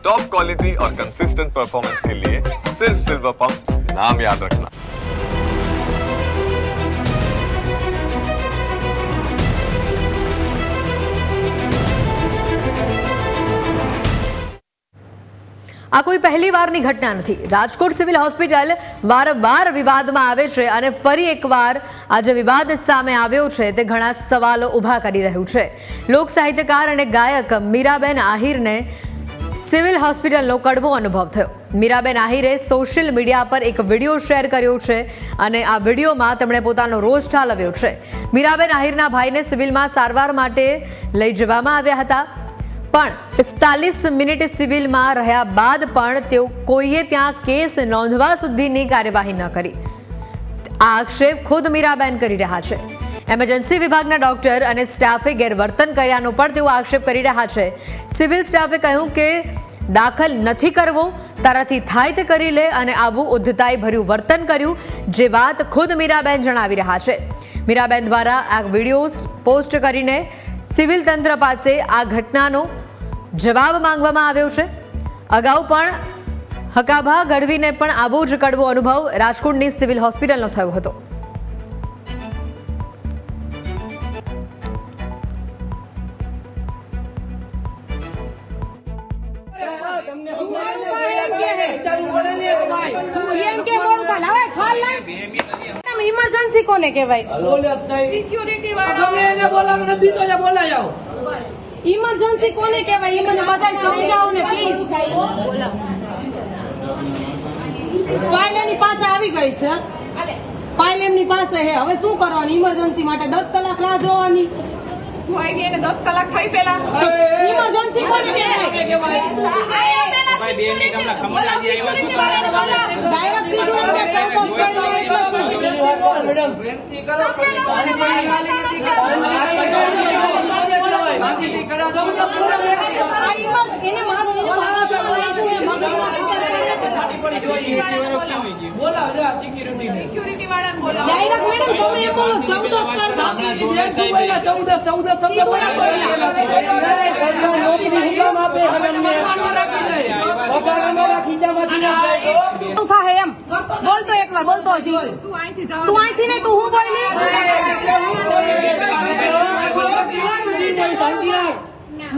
Top quality और consistent performance के लिए सिर्फ सिल्वर पंप नाम याद रखना। આ કોઈ પહેલી વારની ઘટના નથી। રાજકોટ સિવિલ હોસ્પિટલ વારંવાર વિવાદમાં આવે છે અને ફરી એકવાર આજે વિવાદ સામે આવ્યો છે તે ઘણા સવાલો ઊભા કરી રહ્યું છે। લોક સાહિત્યકાર અને ગાયક મીરાબેન આહિરને સિવિલ હોસ્પિટલનો કડવો અનુભવ થયો। મીરાબેન આહિરે સોશિયલ મીડિયા પર એક વિડીયો શેર કર્યો છે અને આ વિડીયોમાં તેમણે પોતાનો રોષ ઠાલવ્યો છે। મીરાબેન આહિરના ભાઈને સિવિલમાં સારવાર માટે લઈ જવામાં આવ્યા હતા, પણ 45 મિનિટ સિવિલમાં રહ્યા બાદ પણ તેઓ કોઈએ ત્યાં કેસ નોંધવા સુધીની કાર્યવાહી ન કરી। આ આક્ષેપ ખુદ મીરાબેન કરી રહ્યા છે। એમરજન્સી વિભાગના ડોક્ટર અને સ્ટાફે ગેરવર્તન કર્યાનો પણ તેઓ આક્ષેપ કરી રહ્યા છે। સિવિલ સ્ટાફે કહ્યું કે દાખલ નથી કરવો, તારાથી થાય તે કરી લે અને આવું ઉદ્ધતાઈ ભર્યું વર્તન કર્યું, જે વાત ખુદ મીરાબેન જણાવી રહ્યા છે। મીરાબેન દ્વારા આ વિડીયો પોસ્ટ કરીને સિવિલ તંત્ર પાસે આ ઘટનાનો જવાબ માંગવામાં આવ્યો છે। અગાઉ પણ હકાભા ગઢવીને પણ આવો જ કડવો અનુભવ રાજકોટની સિવિલ હોસ્પિટલનો થયો હતો। इमरजेंसी कोने कहेवाय? इमरजेंसी कोने कहेवाय? ई मने बधाय समजाવો ને પ્લીઝ। ફાઇલ એની પાસે આવી ગઈ છે, ફાઇલ એમની પાસે છે, હવે શું કરવાનું? ઇમરજન્સી માટે 10 કલાક રાહ જોવાની? એને 10 કલાક થઈ પેલા ઇમરજન્સી કોને કહેવાય? ડાયરેક્ટ સીધું એમ કે 14 કર્યું એટલે શું? એને મારું મગજમાં લાગ્યું છે, મગજમાં ડાયરેક્ટ મેડમ તમે એમ બોલો 14 થાય એમ બોલતો એકવાર બોલતો હજી તું અહીંથી ને તું હું બોલી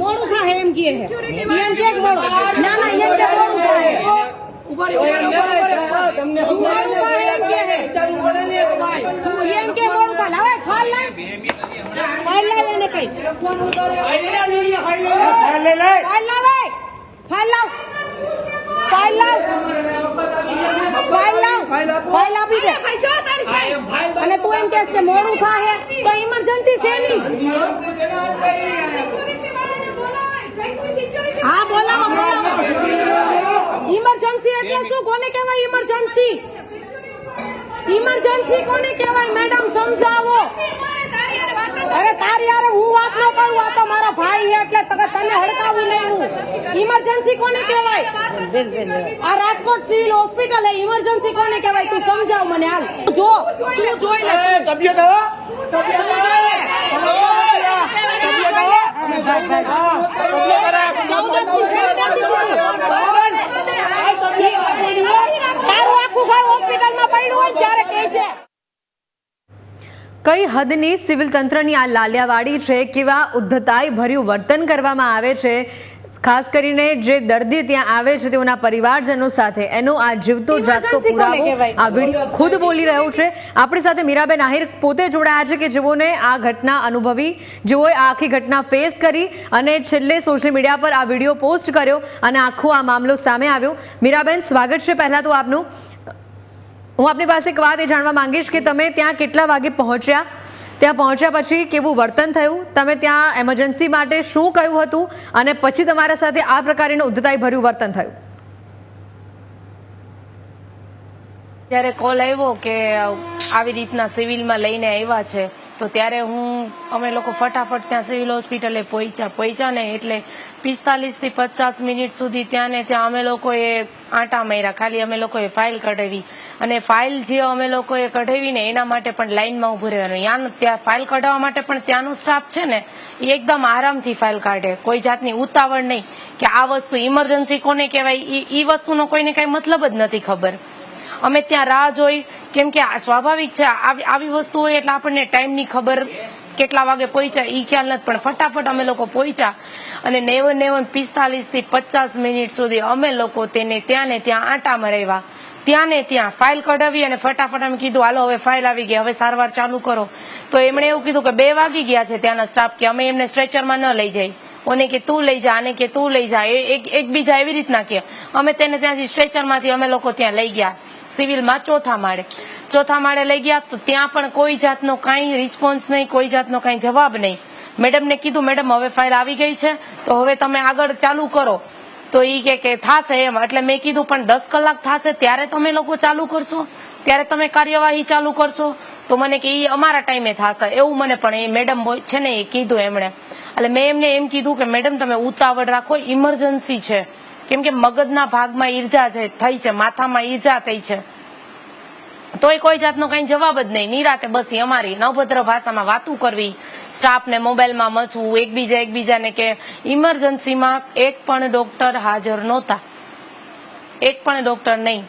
મોડું થાય એમ કે એમ કે મોડું ના ના એમ કે મોડું થાય એમ કે મોડું થાય લાવે ફાઇલ લાવ એને કઈ ફાઇલ આપી દે અને તું એમ કહેશ કે મોડું થાય તો ઇમરજન્સી છે નહીં? હા બોલાવો ઇમરજન્સી એટલે શું? કોને કહેવાય ઇમરજન્સી? ઇમરજન્સી કોને કહેવાય મેડમ સમજાવો। અરે તારી યાર હું વાત ન કરું, આ તો મારા ભાઈ છે એટલે તને હડકાવું નહીં હું। ઇમરજન્સી કોને કહેવાય? આ રાજકોટ સિવિલ હોસ્પિટલ હે, ઇમરજન્સી કોને કહેવાય તું સમજાવ મને હાલ। જો તું જોઈ લે સભ્ય તો તારું આખું ઘર હોસ્પિટલમાં પડ્યું હોય ત્યારે કહે છે। કઈ હદની સિવિલ તંત્રની આ લાલિયાવાડી છે, કેવા ઉદ્ધતાઈ ભર્યું વર્તન કરવામાં આવે છે, ખાસ કરીને જે દર્દી ત્યાં આવે છે તેઓના પરિવારજનો સાથે, એનો આ જીવતો જાગતો પુરાવો આ વિડીયો ખુદ બોલી રહ્યો છે। આપણી સાથે મીરાબેન આહિર પોતે જોડાયા છે કે જેઓને આ ઘટના અનુભવી, જેઓએ આ આખી ઘટના ફેસ કરી અને છેલ્લે સોશિયલ મીડિયા પર આ વિડીયો પોસ્ટ કર્યો અને આખો આ મામલો સામે આવ્યો। મીરાબેન, સ્વાગત છે પહેલા તો આપનું। હું આપની પાસે એક વાત એ જાણવા માંગીશ કે તમે ત્યાં કેટલા વાગે પહોંચ્યા, ત્યાં પહોંચ્યા પછી કેવું વર્તન થયું, તમે ત્યાં એમરજન્સી માટે શું કહ્યું હતું અને પછી તમારા સાથે આ પ્રકારનું ઉદ્ધતાઈ ભર્યું વર્તન થયું? ત્યારે કોલ આવ્યો કે આવી રીતના સિવિલમાં લઈને આવ્યા છે તો ત્યારે અમે લોકો ફટાફટ ત્યાં સિવિલ હોસ્પિટલે પહોંચ્યા ને એટલે 45 થી 50 મિનિટ સુધી ત્યાં ને ત્યાં અમે લોકોએ આંટા માર્યા. ખાલી અમે લોકોએ ફાઇલ કઢાવી અને ફાઇલ જે અમે લોકોએ કઢાવી ને એના માટે પણ લાઈનમાં ઉભું રહેવાનું. ત્યાં ફાઇલ કઢાવવા માટે પણ ત્યાંનો સ્ટાફ છે ને એ એકદમ આરામથી ફાઇલ કાઢે, કોઈ જાતની ઉતાવળ નહીં કે આ વસ્તુ ઇમરજન્સી કોને કહેવાય એ વસ્તુનો કોઈને કઈ મતલબ જ નથી ખબર. અમે ત્યાં રાહ જોઈ, કેમ કે સ્વાભાવિક છે આવી વસ્તુ હોય એટલે આપણને ટાઈમની ખબર કેટલા વાગે પહોંચ્યા એ ખ્યાલ નથી, પણ ફટાફટ અમે લોકો પહોંચ્યા અને 45 થી 50 મિનિટ સુધી અમે લોકો તેને ત્યાં ને ત્યાં આંટા મરાવ્યા. ત્યાં ને ત્યાં ફાઇલ કઢાવી અને ફટાફટ અમે કીધું હાલો હવે ફાઇલ આવી ગઈ, હવે સારવાર ચાલુ કરો. તો એમણે એવું કીધું કે 2 વાગી ગયા છે ત્યાંના સ્ટાફ કે અમે એમને સ્ટ્રેચરમાં ન લઈ જાય. ઓને કે તું લઈ જા, આને કે તું લઈ જા, એકબીજા એવી રીતના કે અમે તેને ત્યાંથી સ્ટ્રેચરમાંથી અમે લોકો ત્યાં લઈ ગયા સિવિલમાં ચોથા માળે લઈ ગયા. તો ત્યાં પણ કોઈ જાતનો કાંઈ રિસ્પોન્સ નહીં, કોઈ જાતનો કાંઈ જવાબ નહીં. મેડમને કીધું મેડમ હવે ફાઇલ આવી ગઈ છે તો હવે તમે આગળ ચાલુ કરો. તો એ કે થાશે એમ. એટલે મેં કીધું પણ 10 કલાક થશે ત્યારે તમે લોકો ચાલુ કરશો, ત્યારે તમે કાર્યવાહી ચાલુ કરશો? તો મને કે એ અમારા ટાઈમે થશે એવું મને પણ એ મેડમ છે ને એ કીધું એમણે. એટલે મેં એમને એમ કીધું કે મેડમ તમે ઉતાવળ રાખો, ઇમરજન્સી છે, કેમ કે મગજના ભાગમાં ઈજા થઈ છે, માથામાં ઈજા થઈ છે. તોય કોઈ જાતનો કઈ જવાબ જ નહીં. નિરાતે બસ અમારી નવભદ્ર ભાષામાં વાતું કરવી, સ્ટાફને મોબાઈલમાં મચવું, એકબીજાને કે ઇમરજન્સીમાં એક પણ ડોક્ટર હાજર નહોતા, એક પણ ડોક્ટર નહીં.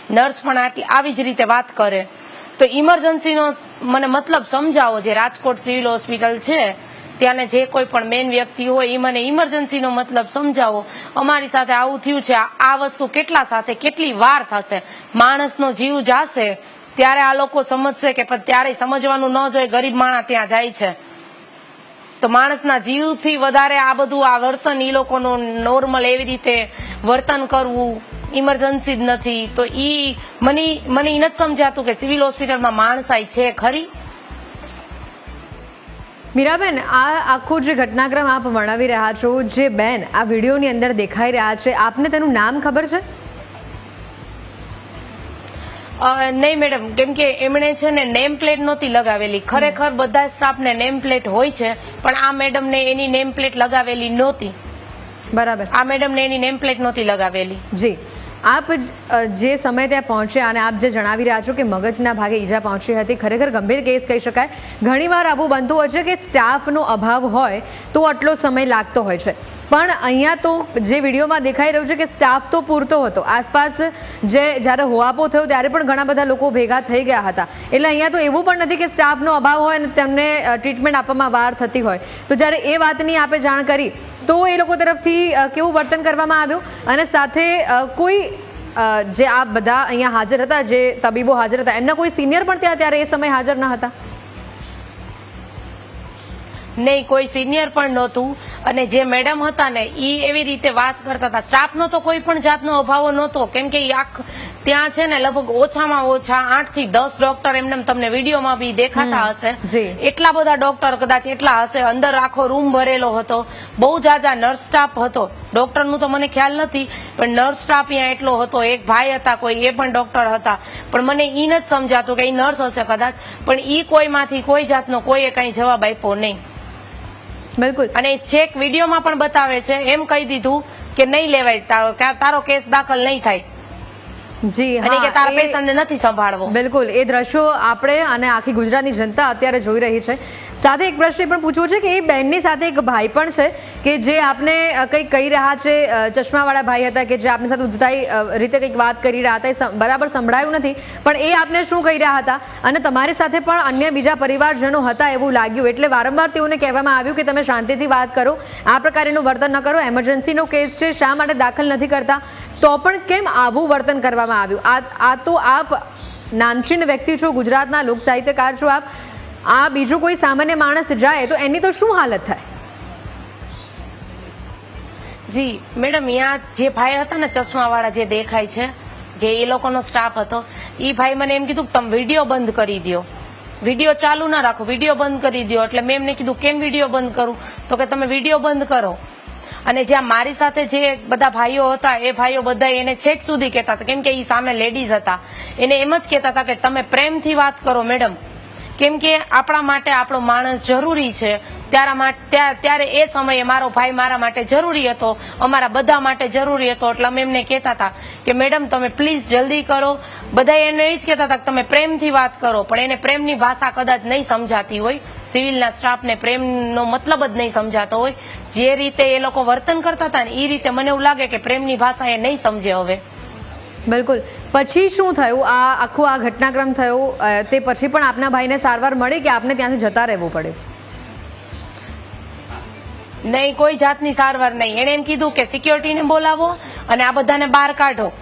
નર્સ પણ આવી જ રીતે વાત કરે. તો ઇમરજન્સીનો મને મતલબ સમજાવો. જે રાજકોટ સિવિલ હોસ્પિટલ છે ત્યાંને જે કોઈ પણ મેન વ્યક્તિ હોય એ મને ઇમરજન્સીનો મતલબ સમજાવો. અમારી સાથે આવું થયું છે, આ વસ્તુ કેટલી વાર થશે? માણસનો જીવ જાશે ત્યારે આ લોકો સમજશે કે ત્યારે સમજવાનું ન જોઈએ, ગરીબ માણસ ત્યાં જાય છે. તો માણસના જીવથી વધારે આ બધું આ વર્તન એ લોકોનું નોર્મલ એવી રીતે વર્તન કરવું ઇમરજન્સી જ નથી. તો મને એ નથી સમજાતું કે સિવિલ હોસ્પિટલમાં માણસાઈ છે ખરી? મીરાબેન, આ આખો જે ઘટનાક્રમ આપ વર્ણવી રહ્યા છો, જે બેન આ વિડીયોની અંદર દેખાઈ રહ્યા છે, આપને તેનું નામ ખબર છે? નહીં મેડમ, કેમ કે એમણે છે ને નેમ પ્લેટ નહોતી લગાવેલી. ખરેખર બધા સ્ટાફને નેમ પ્લેટ હોય છે, પણ આ મેડમને એની નેમ પ્લેટ લગાવેલી નહોતી. બરાબર, આ મેડમને એની નેમ પ્લેટ નહોતી લગાવેલી. જી, આપ જે સમય ત્યાં પહોંચ્યા અને આપ જે જણાવી રહ્યા છો કે મગજના ભાગે ઈજા પહોંચી હતી, ખરેખર ગંભીર કેસ કહી શકાય. ઘણીવાર આવું બનતું હોય છે કે સ્ટાફનો અભાવ હોય તો આટલો સમય લાગતો હોય છે, પણ અહીંયા તો જે વિડીયોમાં દેખાઈ રહ્યું છે કે સ્ટાફ તો પૂરતો હતો. આસપાસ જ્યારે હોઆપો થયો ત્યારે પણ ઘણા બધા લોકો ભેગા થઈ ગયા હતા. એટલે અહીંયા તો એવું પણ નથી કે સ્ટાફનો અભાવ હોય અને તેમને ટ્રીટમેન્ટ આપવામાં વાર થતી હોય. તો જ્યારે એ વાતની આપે જાણ કરી તો એ લોકો તરફથી કેવું વર્તન કરવામાં આવ્યું? અને સાથે કોઈ જે આ બધા અહીંયા હાજર હતા, જે તબીબો હાજર હતા, એમના કોઈ સિનિયર પણ ત્યાં ત્યારે એ સમય હાજર ન હતા? નહીં, કોઈ સિનિયર પણ નહોતું. અને જે મેડમ હતા ને એ એવી રીતે વાત કરતા હતા. સ્ટાફનો તો કોઈ પણ જાતનો અભાવ નહોતો, કેમ કે ત્યાં છે ને લગભગ ઓછામાં ઓછા 8 થી 10 ડોક્ટર એમને તમને વિડીયોમાં બી દેખાતા હશે. એટલા બધા ડોક્ટર કદાચ એટલા હશે. અંદર આખો રૂમ ભરેલો હતો, બહુ જાજા નર્સ સ્ટાફ હતો. ડોક્ટરનું તો મને ખ્યાલ નથી, પણ નર્સ સ્ટાફ અહીંયા એટલો હતો. એક ભાઈ હતા કોઈ, એ પણ ડોક્ટર હતા, પણ મને ઈ નથી સમજાતું કે એ નર્સ હશે કદાચ, પણ ઈ કોઈમાંથી કોઈ જાતનો કોઈએ કઈ જવાબ આપ્યો નહીં. બિલકુલ. અને ચેક વિડીયોમાં પણ બતાવે છે, એમ કહી દીધું કે નહીં લેવાય, તારો કેસ દાખલ નહીં થાય. જી અને કે તારા પેશન્ટને નથી સંભાળવો. બિલકુલ, એ દ્રશ્યો આપણે અને આખી ગુજરાતની જનતા અત્યારે જોઈ રહી છે. સાથે એક પ્રશ્ન પણ પૂછવો છે કે એ બેનની સાથે એક ભાઈ પણ છે કે જે આપને કંઈક કહી રહ્યા છે, ચશ્માવાળા ભાઈ હતા કે જે આપની સાથે ઉદ્ધતાઈ રીતે કંઈક વાત કરી રહ્યા હતા, એ બરાબર સંભળાયું નથી, પણ એ આપને શું કહી રહ્યા હતા? અને તમારી સાથે પણ અન્ય બીજા પરિવારજનો હતા એવું લાગ્યું, એટલે વારંવાર તેઓને કહેવામાં આવ્યું કે તમે શાંતિથી વાત કરો, આ પ્રકારનું વર્તન ન કરો, એમરજન્સીનો કેસ છે, શા માટે દાખલ નથી કરતા? તો પણ કેમ આવું વર્તન કરવામાં આવ્યું? આ તો આપ નામચીન વ્યક્તિ છો, ગુજરાતના લોક સાહિત્યકાર છો આપ. આ બીજું કોઈ સામાન્ય માણસ જાય તો એની તો શું હાલત થાય? જી મેડમ, અહીંયા જે ભાઈ હતા ને ચશ્માવાળા જે દેખાય છે, જે એ લોકોનો સ્ટાફ હતો, એ ભાઈ મને એમ કીધું તમે વિડીયો બંધ કરી દો, વિડીયો ચાલુ ના રાખો, વિડીયો બંધ કરી દો. એટલે મેં એમને કીધું કેમ વિડીયો બંધ કરું? તો કે તમે વિડીયો બંધ કરો. અને જ્યાં મારી સાથે જે બધા ભાઈઓ હતા એ ભાઈઓ બધા એને છેક સુધી કહેતા હતા, કેમ કે એ સામે લેડીઝ હતા, એને એમ જ કહેતા હતા કે તમે પ્રેમથી વાત કરો મેડમ, કેમ કે આપણા માટે આપણો માણસ જરૂરી છે. ત્યારે એ સમયે મારો ભાઈ મારા માટે જરૂરી હતો, અમારા બધા માટે જરૂરી હતો. એટલે અમે એમને કહેતા હતા કે મેડમ તમે પ્લીઝ જલ્દી કરો. બધા એને એ જ કહેતા હતા કે તમે પ્રેમથી વાત કરો, પણ એને પ્રેમની ભાષા કદાચ નહીં સમજાતી હોય, સિવિલના સ્ટાફને પ્રેમનો મતલબ જ નહીં સમજાતો હોય. જે રીતે એ લોકો વર્તન કરતા હતા ને એ રીતે મને એવું લાગે કે પ્રેમની ભાષા એ નહીં સમજે હવે. બિલકુલ. પછી શું થયું? આ આખું આ ઘટનાક્રમ થયો તે પછી પણ આપના ભાઈને સારવાર મળી કે આપને ત્યાંથી જતા રહેવું પડ્યું? નહીં, કોઈ જાતની સારવાર નહીં. એને એમ કીધું કે સિક્યોરિટીને બોલાવો અને આ બધાને બહાર કાઢો.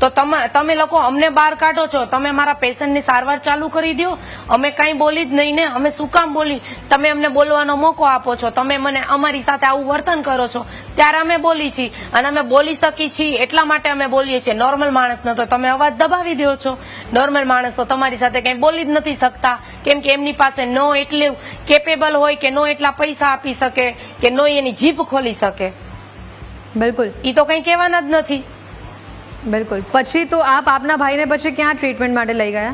તો તમે લોકો અમને બહાર કાઢો છો, તમે મારા પેશન્ટની સારવાર ચાલુ કરી દો. અમે કાંઈ બોલી જ નહીં ને. અમે શું કામ બોલી? તમે અમને બોલવાનો મોકો આપો છો, તમે મને અમારી સાથે આવું વર્તન કરો છો, ત્યારે અમે બોલી છીએ. અને અમે બોલી શકી છીએ એટલા માટે અમે બોલીએ છીએ. નોર્મલ માણસનો તો તમે અવાજ દબાવી દો છો. નોર્મલ માણસ તો તમારી સાથે કંઈ બોલી જ નથી શકતા, કેમ કે એમની પાસે નો એટલું કેપેબલ હોય કે નો એટલા પૈસા આપી શકે કે નો એની જીભ ખોલી શકે. બિલકુલ. એ તો કંઈ કહેવાના જ નથી. બિલકુલ. પછી તો આપ આપના ભાઈને પછી ક્યાં ટ્રીટમેન્ટ માટે લઈ ગયા?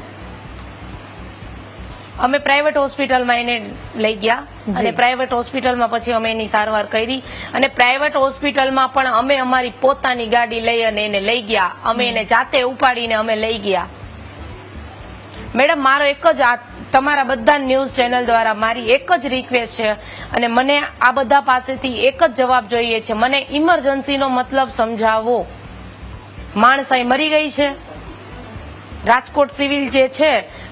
અમે પ્રાઇવેટ હોસ્પિટલમાં એને લઈ ગયા અને પ્રાઇવેટ હોસ્પિટલમાં પછી અમે એની સારવાર કરી. અને પ્રાઇવેટ હોસ્પિટલમાં પણ અમે અમારી પોતાની ગાડી લઈ અને એને લઈ ગયા. અમે એને જાતે ઉપાડીને અમે લઈ ગયા. મેડમ, મારો એક જ તમારા બધા ન્યૂઝ ચેનલ દ્વારા મારી એક જ રિક્વેસ્ટ છે અને મને આ બધા પાસેથી એક જ જવાબ જોઈએ છે. મને ઇમરજન્સીનો મતલબ સમજાવો. માણસ અહીં મરી ગઈ છે. રાજકોટ સિવિલ જે છે,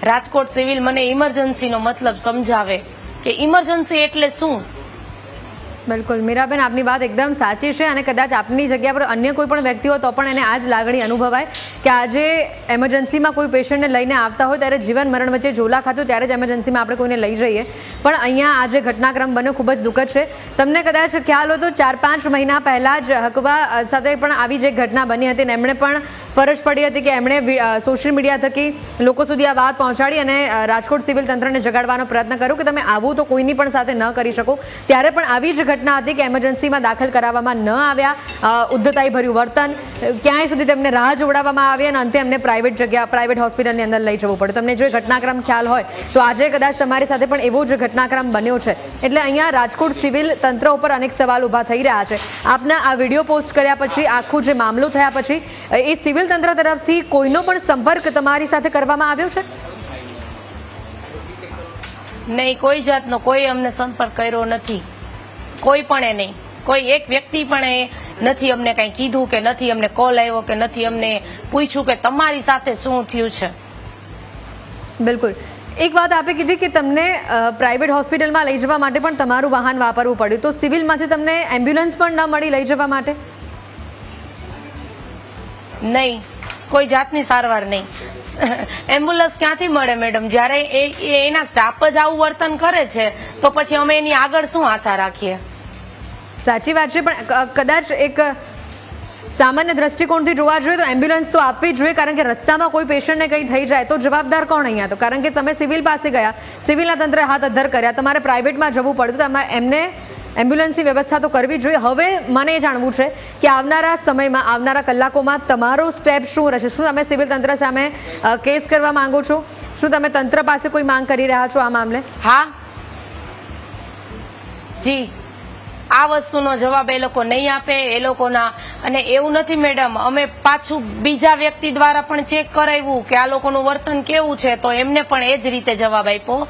રાજકોટ સિવિલ મને ઇમરજન્સીનો મતલબ સમજાવે કે ઇમરજન્સી એટલે શું. બિલકુલ મીરાબેન, આપની વાત એકદમ સાચી છે અને કદાચ આપની જગ્યા પર અન્ય કોઈ પણ વ્યક્તિ હોય તો પણ એને આ જ લાગણી અનુભવાય કે આજે એમરજન્સીમાં કોઈ પેશન્ટને લઈને આવતા હોય ત્યારે જીવન મરણ વચ્ચે ઝોલા ખાતું ત્યારે જ એમરજન્સીમાં આપણે કોઈને લઈ જઈએ. પણ અહીંયા આજે ઘટનાક્રમ બન્યો ખૂબ જ દુઃખદ છે. તમને કદાચ ખ્યાલ હોય તો 4-5 મહિના પહેલાં જ હકબા સાથે પણ આવી જ એક ઘટના બની હતી અને એમણે પણ ફરજ પડી હતી કે એમણે સોશિયલ મીડિયા થકી લોકો સુધી આ વાત પહોંચાડી અને રાજકોટ સિવિલ તંત્રને જગાડવાનો પ્રયત્ન કર્યો કે તમે આવું તો કોઈની પણ સાથે ન કરી શકો. ત્યારે પણ આવી જ ઘટના હતી કે એમરજન્સીમાં દાખલ કરાવવામાં ન આવ્યા, ઉદ્ધતાઈ ભર્યું વર્તન, ક્યાંય સુધી તેમને રાહ જોડાવવામાં આવી અને અંતે એમને પ્રાઇવેટ હોસ્પિટલની અંદર લઈ જવું પડ્યું. તમને જો એ ઘટનાક્રમ ખ્યાલ હોય તો આજે કદાચ તમારી સાથે પણ એવો જ ઘટનાક્રમ બન્યો છે. એટલે અહીંયા રાજકોટ સિવિલ તંત્ર ઉપર અનેક સવાલ ઊભા થઈ રહ્યા છે. આપના આ વિડીયો પોસ્ટ કર્યા પછી, આખું જે મામલો થયા પછી એ સિવિલ તંત્ર તરફથી કોઈનો પણ સંપર્ક તમારી સાથે કરવામાં આવ્યો છે? નહીં, કોઈ જાતનો કોઈ અમને સંપર્ક કર્યો નથી. કોઈ પણ એ નહીં. કોઈ એક વ્યક્તિ પણ એ નથી અમને કંઈ કીધું કે નથી અમને કોલ આવ્યો કે નથી અમને પૂછ્યું કે તમારી સાથે શું થયું છે. બિલકુલ. એક વાત આપે કીધી કે તમને પ્રાઇવેટ હોસ્પિટલમાં લઈ જવા માટે પણ તમારું વાહન વાપરવું પડ્યું, તો સિવિલમાંથી તમને એમ્બ્યુલન્સ પણ ન મળી લઈ જવા માટે? નહીં, કોઈ જાતની સારવાર નહીં. એમ્બ્યુલન્સ ક્યાંથી મળે મેડમ? જ્યારે એના સ્ટાફ જ આવું વર્તન કરે છે તો પછી અમે એની આગળ શું આશા રાખીએ? સાચી વાત છે, પણ કદાચ એક સામાન્ય દ્રષ્ટિકોણથી જોવા જોઈએ તો એમ્બ્યુલન્સ તો આપવી જ જોઈએ, કારણ કે રસ્તામાં કોઈ પેશન્ટને કંઈ થઈ જાય તો જવાબદાર કોણ અહીંયા? તો કારણ કે તમે સિવિલ પાસે ગયા, સિવિલના તંત્રે હાથ અદ્ધર કર્યા, તમારે પ્રાઇવેટમાં જવું પડતું, તો એમને એમ્બ્યુલન્સની વ્યવસ્થા તો કરવી જોઈએ. હવે મને એ જાણવું છે કે આવનારા સમયમાં, આવનારા કલાકોમાં તમારો સ્ટેપ શું રહેશે? શું તમે સિવિલ તંત્ર સામે કેસ કરવા માંગો છો? શું તમે તંત્ર પાસે કોઈ માંગ કરી રહ્યા છો આ મામલે? હા જી, આ વસ્તુનો જવાબ એ લોકો નહીં આપે એ લોકોના. અને એવું નથી મેડમ, અમે પાછું બીજા વ્યક્તિ દ્વારા પણ ચેક કરાવ્યું કે આ લોકોનું વર્તન કેવું છે, તો એમને પણ એ જ રીતે જવાબ આપ્યો.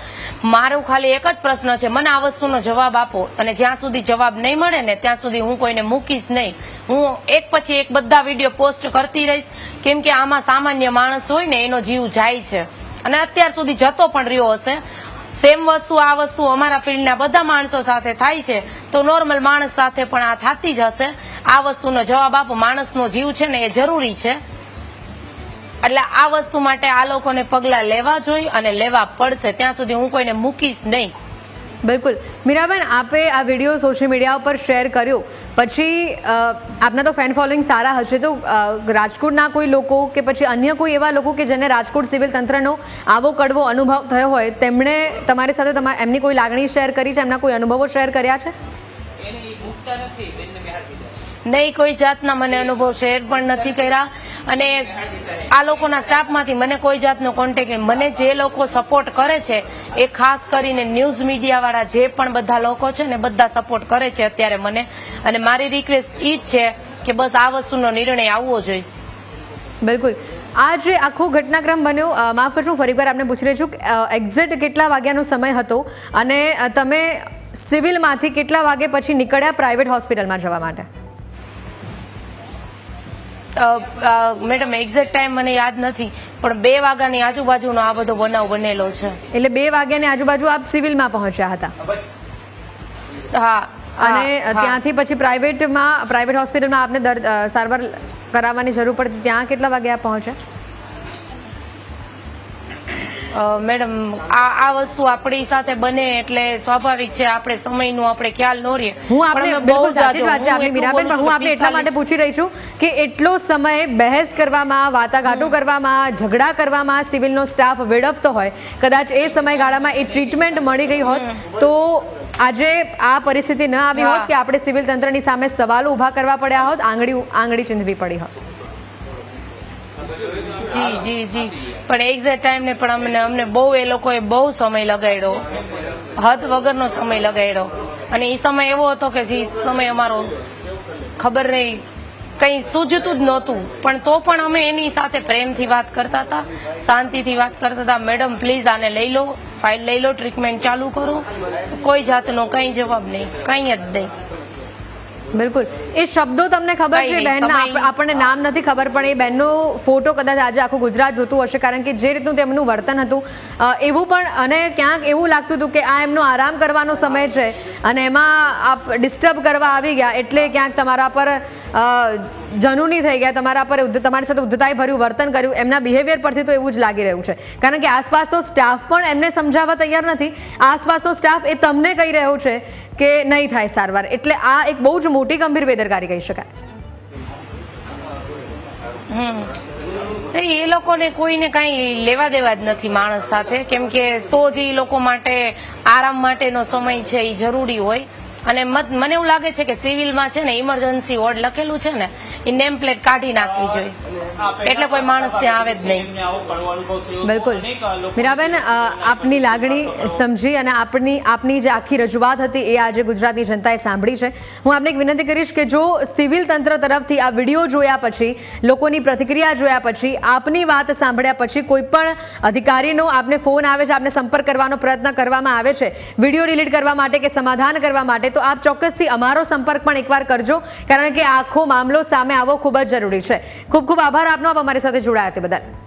મારું ખાલી એક જ પ્રશ્ન છે, મને આ વસ્તુનો જવાબ આપો. અને જ્યાં સુધી જવાબ નહીં મળે ને ત્યાં સુધી હું કોઈને મૂકીશ નહીં. હું એક પછી એક બધા વિડીયો પોસ્ટ કરતી રહીશ, કેમ કે આમાં સામાન્ય માણસ હોય ને એનો જીવ જાય છે અને અત્યાર સુધી જતો પણ રહ્યો હશે. સેમ વસ્તુ આ વસ્તુ અમારા ફિલ્ડના બધા માણસો સાથે થાય છે તો નોર્મલ માણસ સાથે પણ આ થતી જ હશે. આ વસ્તુનો જવાબ આપો. માણસનો જીવ છે ને એ જરૂરી છે, એટલે આ વસ્તુ માટે આ લોકોને પગલાં લેવા જોઈએ અને લેવા પડશે. ત્યાં સુધી હું કોઈને મૂકીશ નહીં. બિલકુલ મીરાબેન, આપે આ વિડીયો સોશિયલ મીડિયા ઉપર શેર કર્યો પછી આપના તો ફેન ફોલોઈંગ સારા હશે, તો રાજકોટના કોઈ લોકો કે પછી અન્ય કોઈ એવા લોકો કે જેને રાજકોટ સિવિલ તંત્રનો આવો કડવો અનુભવ થયો હોય તેમણે તમારી સાથે એમની કોઈ લાગણી શેર કરી છે, એમના કોઈ અનુભવો શેર કર્યા છે? નહીં, કોઈ જાતના મને અનુભવ શેર પણ નથી કર્યા. અને આ લોકોના સ્ટાફમાંથી મને કોઈ જાતનો કોન્ટેક્ટ નહીં. મને જે લોકો સપોર્ટ કરે છે એ ખાસ કરીને ન્યૂઝ મીડિયાવાળા જે પણ બધા લોકો છે ને બધા સપોર્ટ કરે છે અત્યારે મને. અને મારી રિક્વેસ્ટ એ જ છે કે બસ આ વસ્તુનો નિર્ણય આવવો જોઈએ. બિલકુલ. આ જે આખો ઘટનાક્રમ બન્યો, માફ કરજો ફરીવાર આપને પૂછી રહી છું, એક્ઝેક્ટ કેટલા વાગ્યાનો સમય હતો અને તમે સિવિલમાંથી કેટલા વાગે પછી નીકળ્યા પ્રાઇવેટ હોસ્પિટલમાં જવા માટે? મેડમ એક્ઝેક્ટ ટાઈમ મને યાદ નથી, પણ 2 વાગ્યાની આજુબાજુનો આ બધો બનાવ બનેલો છે. એટલે 2 વાગ્યાની આજુબાજુ આપ સિવિલમાં પહોંચ્યા હતા? હા. અને ત્યાંથી પછી પ્રાઇવેટ હોસ્પિટલમાં આપને સારવાર કરાવવાની જરૂર પડતી, ત્યાં કેટલા વાગે આપ પહોંચ્યા? મેડમ આ વસ્તુ આપણી સાથે બને એટલે સ્વાભાવિક છે, આપણે સમયનું આપણે ખ્યાલ ન રહીએ. હું આપને બિલકુલ સાચી જ વાત છે આપની મીરાબેન, પણ હું આપને એટલા માટે પૂછી રહી છું કે એટલો સમય બહેસ કરવામાં, વાટાઘાટો કરવામાં, ઝઘડા કરવામાં સિવિલનો સ્ટાફ વેડફતો હોય, કદાચ એ સમયગાળામાં એ ટ્રીટમેન્ટ મળી ગઈ હોત તો આજે આ પરિસ્થિતિ ન આવી હોત કે આપણે સિવિલ તંત્રની સામે સવાલો ઊભા કરવા પડ્યા હોત, આંગળી ચીંધવી પડી હોત. જી જી જી પણ એક્ઝેક્ટ ટાઈમ ને પણ અમને બહુ એ લોકોએ બહુ સમય લગાડ્યો, હદ વગરનો સમય લગાડ્યો. અને એ સમય એવો હતો કે જે સમય અમારો ખબર નહીં કંઈ સૂઝતું જ નહોતું, પણ તો પણ અમે એની સાથે પ્રેમથી વાત કરતા હતા, શાંતિથી વાત કરતા હતા. મેડમ પ્લીઝ આને લઈ લો, ફાઇલ લઈ લો, ટ્રીટમેન્ટ ચાલુ કરો. કોઈ જાતનો કંઈ જવાબ નહીં, કંઈ જ નહીં. બિલકુલ. એ શબ્દો તમને ખબર છે બહેનના? આપણને નામ નથી ખબર, પણ એ બહેનનો ફોટો કદાચ આજે આખું ગુજરાત જોતું હશે, કારણ કે જે રીતનું તેમનું વર્તન હતું એવું પણ, અને ક્યાંક એવું લાગતું હતું કે આ એમનો આરામ કરવાનો સમય છે અને એમાં આપ ડિસ્ટર્બ કરવા આવી ગયા, એટલે ક્યાંક તમારા પર જનૂની થઈ ગયા, તમારી સાથે ઉદ્ધતાઈ ભર્યું વર્તન કર્યું. એમના બિહેવિયર પરથી તો એવું જ લાગી રહ્યું છે, કારણ કે આસપાસનો સ્ટાફ પણ એમને સમજાવવા તૈયાર નથી. આસપાસનો સ્ટાફ એ તમને કહી રહ્યો છે કે નહીં થાય સારવાર, એટલે આ એક બહુ જ મોટી ગંભીર બેદરકારી કહી શકાય. એ લોકોને કોઈને કાંઈ લેવા દેવા જ નથી માણસ સાથે, કેમ કે તો જ એ લોકો માટે આરામ માટેનો સમય છે એ જરૂરી હોય. અને મને એવું લાગે છે કે સિવિલમાં છે ને ઇમરજન્સી વોર્ડ લખેલું છે ને એ નેમ પ્લેટ કાઢી નાખવી જોઈએ, એટલે કોઈ માણસ ત્યાં આવે જ નહીં. બિલકુલ મીરાબેન, આપની લાગણી સમજી અને આપની જે આખી રજૂઆત હતી એ આજે ગુજરાતની જનતાએ સાંભળી છે. હું આપને એક વિનંતી કરીશ કે જો સિવિલ તંત્ર તરફથી આ વિડીયો જોયા પછી, લોકોની પ્રતિક્રિયા જોયા પછી, આપની વાત સાંભળ્યા પછી કોઈ પણ અધિકારીનો આપને ફોન આવે છે, આપને સંપર્ક કરવાનો પ્રયત્ન કરવામાં આવે છે વિડીયો ડિલીટ કરવા માટે કે સમાધાન કરવા માટે, તો આપ ચોક્કસથી અમારો સંપર્ક પણ એકવાર કરજો, કારણ કે આખો મામલો સામે આવવો ખૂબ જ જરૂરી છે. ખૂબ ખૂબ આભાર આપનો, આપ અમારી સાથે જોડાયા તે બદલ.